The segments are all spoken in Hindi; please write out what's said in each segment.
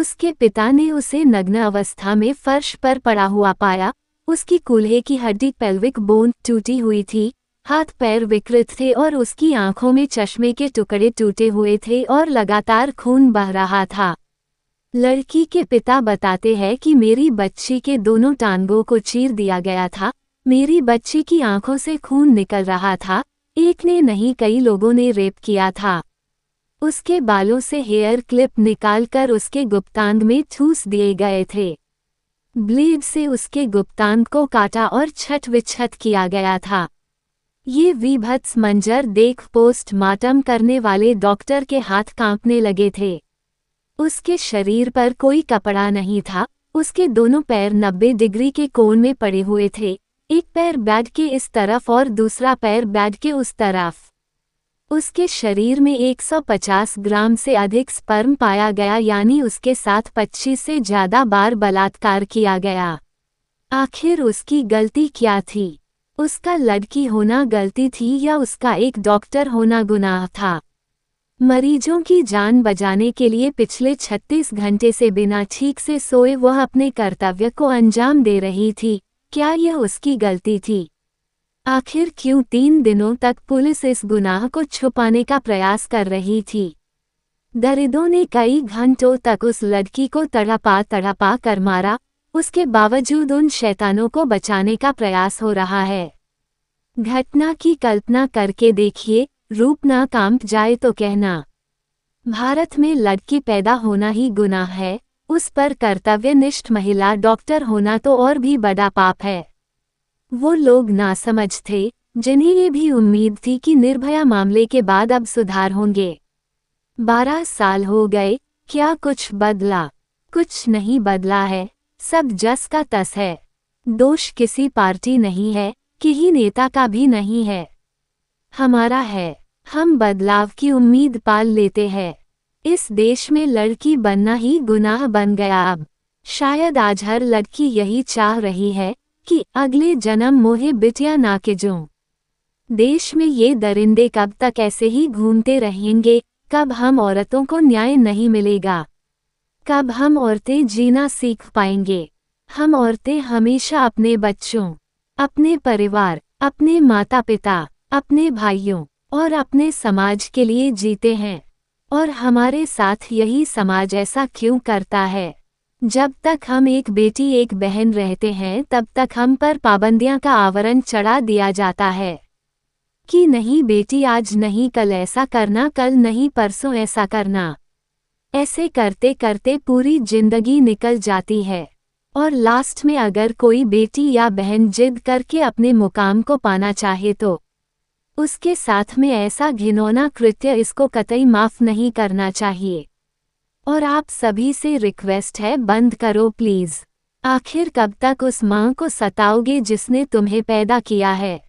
उसके पिता ने उसे नग्न अवस्था में फर्श पर पड़ा हुआ पाया। उसकी कूल्हे की हड्डी पेल्विक बोन टूटी हुई थी, हाथ पैर विकृत थे और उसकी आंखों में चश्मे के टुकड़े टूटे हुए थे और लगातार खून बह रहा था। लड़की के पिता बताते हैं कि मेरी बच्ची के दोनों टांगों को चीर दिया गया था, मेरी बच्ची की आंखों से खून निकल रहा था, एक ने नहीं कई लोगों ने रेप किया था। उसके बालों से हेयर क्लिप निकालकर उसके गुप्तांग में ठूस दिए गए थे। ब्लेड से उसके गुप्तांग को काटा और छट विच्छत किया गया था। ये विभत्स मंजर देख पोस्टमार्टम करने वाले डॉक्टर के हाथ कांपने लगे थे। उसके शरीर पर कोई कपड़ा नहीं था, उसके दोनों पैर 90 डिग्री के कोण में पड़े हुए थे, एक पैर बेड के इस तरफ और दूसरा पैर बेड के उस तरफ। उसके शरीर में 150 ग्राम से अधिक स्पर्म पाया गया, यानी उसके साथ 25 से ज़्यादा बार बलात्कार किया गया। आखिर उसकी गलती क्या थी? उसका लड़की होना गलती थी या उसका एक डॉक्टर होना गुनाह था? मरीजों की जान बचाने के लिए पिछले 36 घंटे से बिना ठीक से सोए वह अपने कर्तव्य को अंजाम दे रही थी। क्या यह उसकी गलती थी? आखिर क्यों 3 दिनों तक पुलिस इस गुनाह को छुपाने का प्रयास कर रही थी? दरिंदों ने कई घंटों तक उस लड़की को तड़पा कर मारा, उसके बावजूद उन शैतानों को बचाने का प्रयास हो रहा है। घटना की कल्पना करके देखिए, रूप ना कांप जाए तो कहना। भारत में लड़की पैदा होना ही गुनाह है, उस पर कर्तव्यनिष्ठ महिला डॉक्टर होना तो और भी बड़ा पाप है। वो लोग नासमझ थे, जिन्हें ये भी उम्मीद थी कि निर्भया मामले के बाद अब सुधार होंगे। 12 साल हो गए, क्या कुछ बदला? कुछ नहीं बदला है, सब जस का तस है। दोष किसी पार्टी नहीं है, किसी नेता का भी नहीं है, हमारा है। हम बदलाव की उम्मीद पाल लेते हैं। इस देश में लड़की बनना ही गुनाह बन गया अब। शायद आज हर लड़की यही चाह रही है कि अगले जन्म मोहे बिटिया ना के जो। देश में ये दरिंदे कब तक ऐसे ही घूमते रहेंगे? कब हम औरतों को न्याय नहीं मिलेगा? कब हम औरतें जीना सीख पाएंगे? हम औरतें हमेशा अपने बच्चों, अपने परिवार, अपने माता पिता, अपने भाइयों और अपने समाज के लिए जीते हैं, और हमारे साथ यही समाज ऐसा क्यों करता है? जब तक हम एक बेटी एक बहन रहते हैं तब तक हम पर पाबंदियां का आवरण चढ़ा दिया जाता है कि नहीं बेटी आज नहीं कल ऐसा करना, कल नहीं परसों ऐसा करना। ऐसे करते करते पूरी जिंदगी निकल जाती है और लास्ट में अगर कोई बेटी या बहन जिद करके अपने मुकाम को पाना चाहे तो उसके साथ में ऐसा घिनौना कृत्य इसको कतई माफ नहीं करना चाहिए। और आप सभी से रिक्वेस्ट है, बंद करो प्लीज। आखिर कब तक उस माँ को सताओगे जिसने तुम्हें पैदा किया है?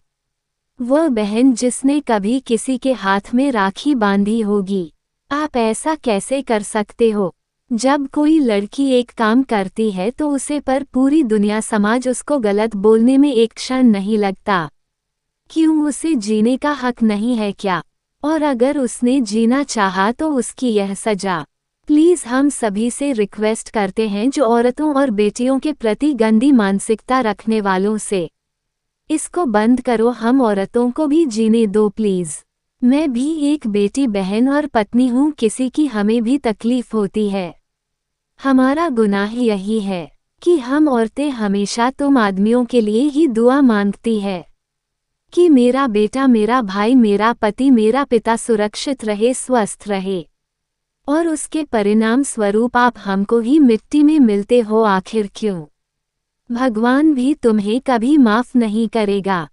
वह बहन जिसने कभी किसी के हाथ में राखी बांधी होगी। आप ऐसा कैसे कर सकते हो? जब कोई लड़की एक काम करती है तो उसे पर पूरी दुनिया समाज उसको गलत बोलने में एक क्षण नहीं लगता। क्यों उसे जीने का हक नहीं है क्या? और अगर उसने जीना चाहा तो उसकी यह सजा। प्लीज़ हम सभी से रिक्वेस्ट करते हैं जो औरतों और बेटियों के प्रति गंदी मानसिकता रखने वालों से, इसको बंद करो। हम औरतों को भी जीने दो प्लीज़। मैं भी एक बेटी बहन और पत्नी हूँ, किसी की हमें भी तकलीफ होती है। हमारा गुनाह यही है कि हम औरतें हमेशा तुम आदमियों के लिए ही दुआ मांगती है कि मेरा बेटा, मेरा भाई, मेरा पति, मेरा पिता सुरक्षित रहे, स्वस्थ रहे, और उसके परिणाम स्वरूप आप हमको ही मिट्टी में मिलते हो। आखिर क्यों? भगवान भी तुम्हें कभी माफ नहीं करेगा।